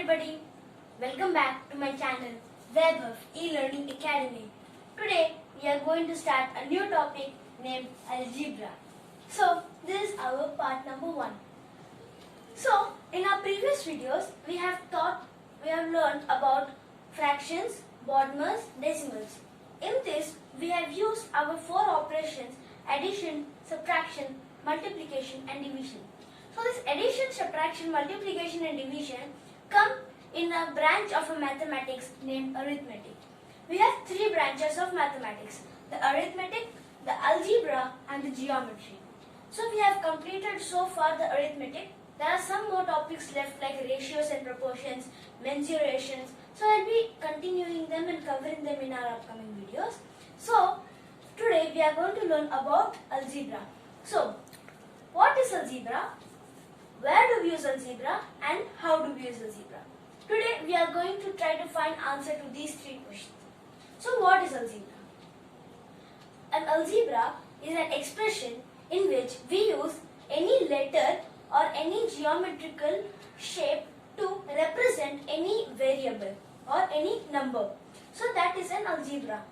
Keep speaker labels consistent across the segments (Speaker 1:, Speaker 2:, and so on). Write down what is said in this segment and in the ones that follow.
Speaker 1: everybody, welcome back to my channel Vaibhav E-Learning Academy. Today we are going to start a new topic named algebra. So this is our part number 1. So in our previous videos we have learned about fractions, BODMAS, decimals. In this we have used our 4 operations: addition, subtraction, multiplication and division. So this addition, subtraction, multiplication and division come in a branch of a mathematics named arithmetic. We have 3 branches of mathematics: the arithmetic, the algebra and the geometry. So we have completed so far the arithmetic. There are some more topics left like ratios and proportions, mensurations. So I'll be continuing them and covering them in our upcoming videos. So today we are going to learn about algebra. So what is algebra? Where do we use algebra and how do we use algebra? Today we are going to try to find answer to these 3 questions. So what is algebra? An algebra is an expression in which we use any letter or any geometrical shape to represent any variable or any number. So that is an algebra.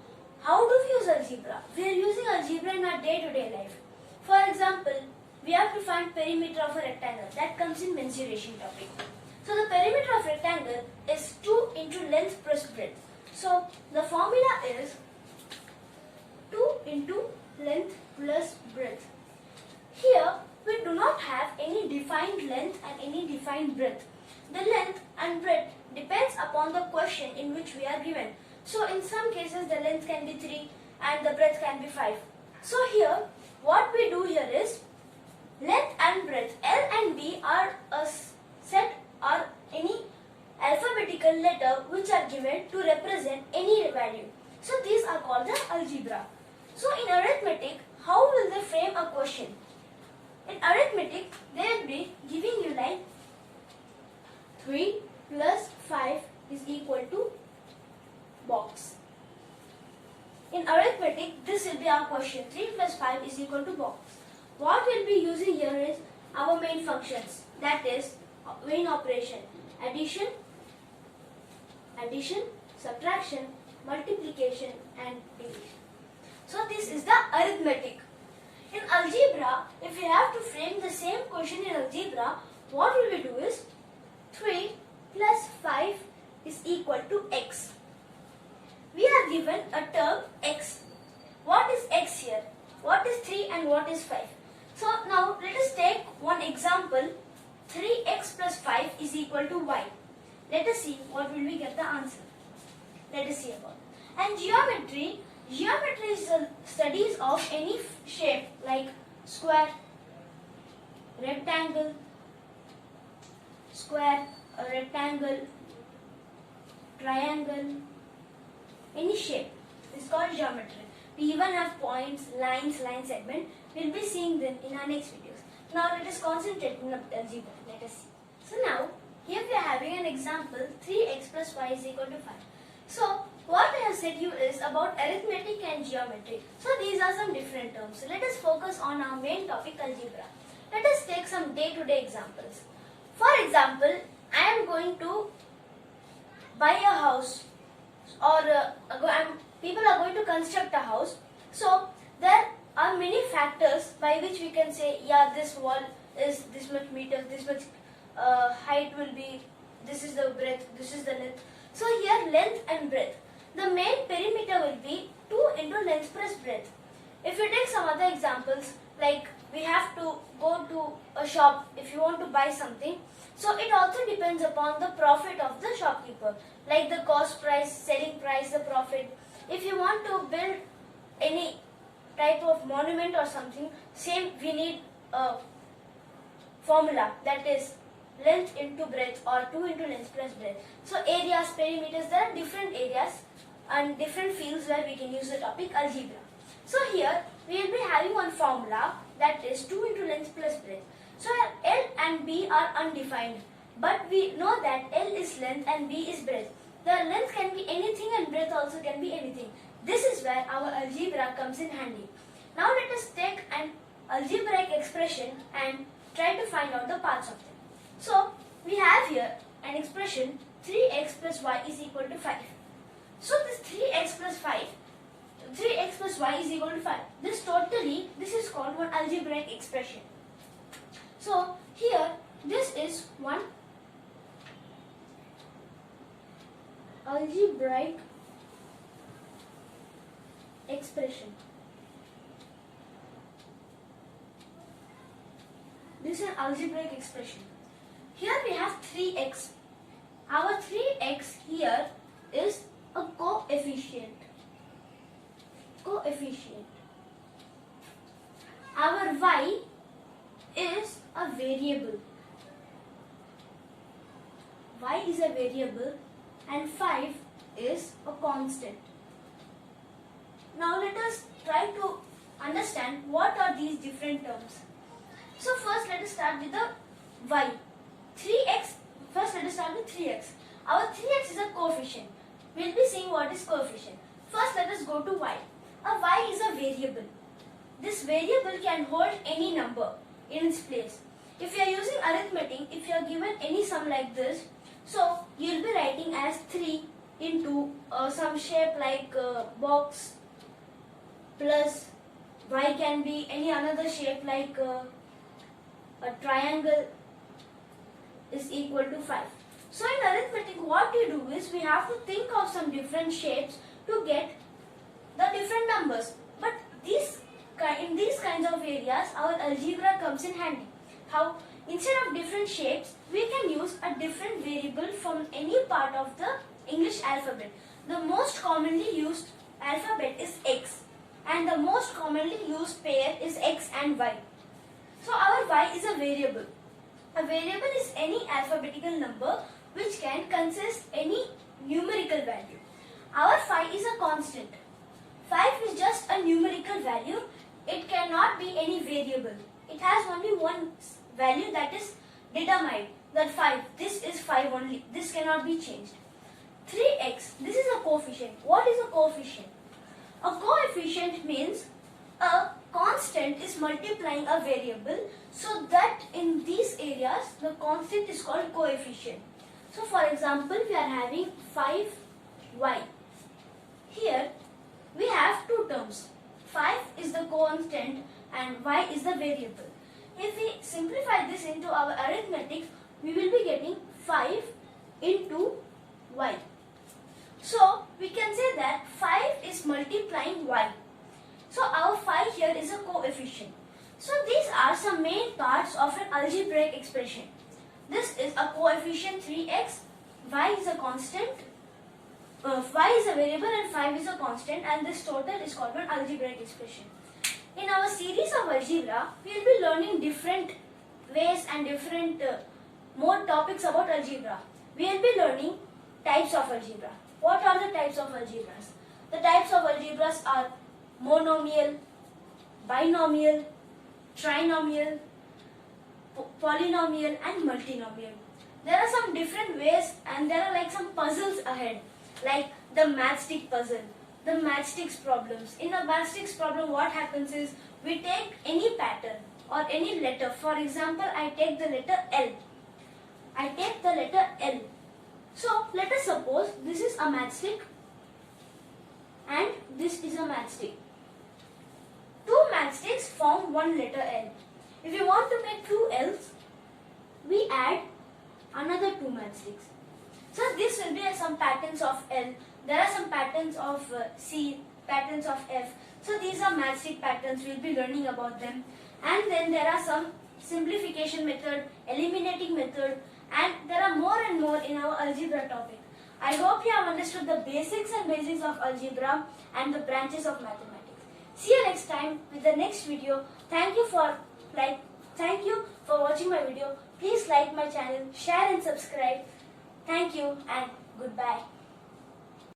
Speaker 1: How do we use algebra? We are using algebra in our day-to-day life. For example, we have to find perimeter of a rectangle. That comes in mensuration topic. So the perimeter of rectangle is 2 into length plus breadth. So the formula is 2 into length plus breadth. Here we do not have any defined length and any defined breadth. The length and breadth depends upon the question in which we are given. So in some cases the length can be 3 and the breadth can be 5. So here what we do here is length and breadth L and B are a set or any alphabetical letter which are given to represent any value. So these are called the algebra. So in arithmetic, how will they frame a question? In arithmetic, they will be giving you like 3 plus 5 is equal to box. In arithmetic, this will be our question. 3 plus 5 is equal to box. What we'll be using here is our main functions. That is main operation. Addition, subtraction, multiplication and division. So this is the arithmetic. In algebra, if we have to frame the same question in algebra, what will we do is 3 plus 5 is equal to x. We are given a term x. What is x here? What is 3 and what is 5? So now let us take one example. 3x plus 5 is equal to y. Let us see what will we get the answer. Let us see about it. And geometry. Geometry is the studies of any shape like square, rectangle, triangle, any shape is called geometry. We even have points, lines, line segment. We'll be seeing them in our next videos. Now let us concentrate on algebra. Let us see. So now here we are having an example: 3x plus y is equal to 5. So what I have said you is about arithmetic and geometry. So these are some different terms. So let us focus on our main topic, algebra. Let us take some day-to-day examples. For example, I am going to buy a house or people are going to construct a house. So there are many factors by which we can say, yeah, this wall is this much meter, this much height will be, this is the breadth, this is the length. So here length and breadth. The main perimeter will be 2 into length plus breadth. If you take some other examples, like we have to go to a shop if you want to buy something. So it also depends upon the profit of the shopkeeper, like the cost price, selling price, the profit. If you want to build any type of monument or something, same we need a formula, that is length into breadth or 2 into length plus breadth. So areas, perimeters, there are different areas and different fields where we can use the topic algebra. So here we will be having one formula, that is 2 into length plus breadth. So L and B are undefined, but we know that L is length and B is breadth. The length can be anything and breadth also can be anything. This is where our algebra comes in handy. Now let us take an algebraic expression and try to find out the parts of them. So we have here an expression plus y is equal to 5. So this 3x plus y is equal to 5. This is called one algebraic expression. So here this is one algebraic expression. This is an algebraic expression. Here we have 3x. Our 3x here is a coefficient. Our y is a variable. Y is a variable and 5 is a constant. Now let us try to understand what are these different terms. So first let us start with the y. 3x. First let us start with 3x. Our 3x is a coefficient. We will be seeing what is coefficient. First let us go to y. A y is a variable. This variable can hold any number in its place. If you are using arithmetic, if you are given any sum like this, so you will be writing as 3 into some shape like box plus y can be any another shape like a triangle is equal to 5. So in arithmetic what you do is we have to think of some different shapes to get the different numbers. But in these kinds of areas our algebra comes in handy. How instead of different shapes we can use a different variable from any part of the English alphabet. The most commonly used alphabet is X and the most commonly used pair is X and Y. So our y is a variable. A variable is any alphabetical number which can consist any numerical value. Our phi is a constant. 5 is just a numerical value. It cannot be any variable. It has only one value that is determined. That 5. This is 5 only. This cannot be changed. 3x. This is a coefficient. What is a coefficient? A coefficient means a constant is multiplying a variable, so that in these areas the constant is called coefficient. So for example we are having 5y. Here we have two terms. 5 is the constant and y is the variable. If we simplify this into our arithmetic, we will be getting 5 into y. So we can say that 5 is multiplying y. So our phi here is a coefficient. So these are some main parts of an algebraic expression. This is a coefficient 3x, y is a constant, y is a variable and 5 is a constant, and this total is called an algebraic expression. In our series of algebra, we will be learning different ways and different more topics about algebra. We will be learning types of algebra. What are the types of algebras? The types of algebras are monomial, binomial, trinomial, polynomial and multinomial. There are some different ways and there are like some puzzles ahead, like the matchstick puzzle, the matchsticks problems. In a matchsticks problem what happens is we take any pattern or any letter. For example, I take the letter L. So let us suppose this is a matchstick and this is a matchstick. Two matchsticks form one letter L. If you want to make two L's, we add another two matchsticks. So this will be some patterns of L. There are some patterns of C, patterns of F. So these are matchstick patterns. We will be learning about them. And then there are some simplification method, eliminating method, and there are more and more in our algebra topic. I hope you have understood the basics of algebra and the branches of mathematics. See you next time with the next video. Thank you for watching my video. Please like my channel, share and subscribe. Thank you and goodbye.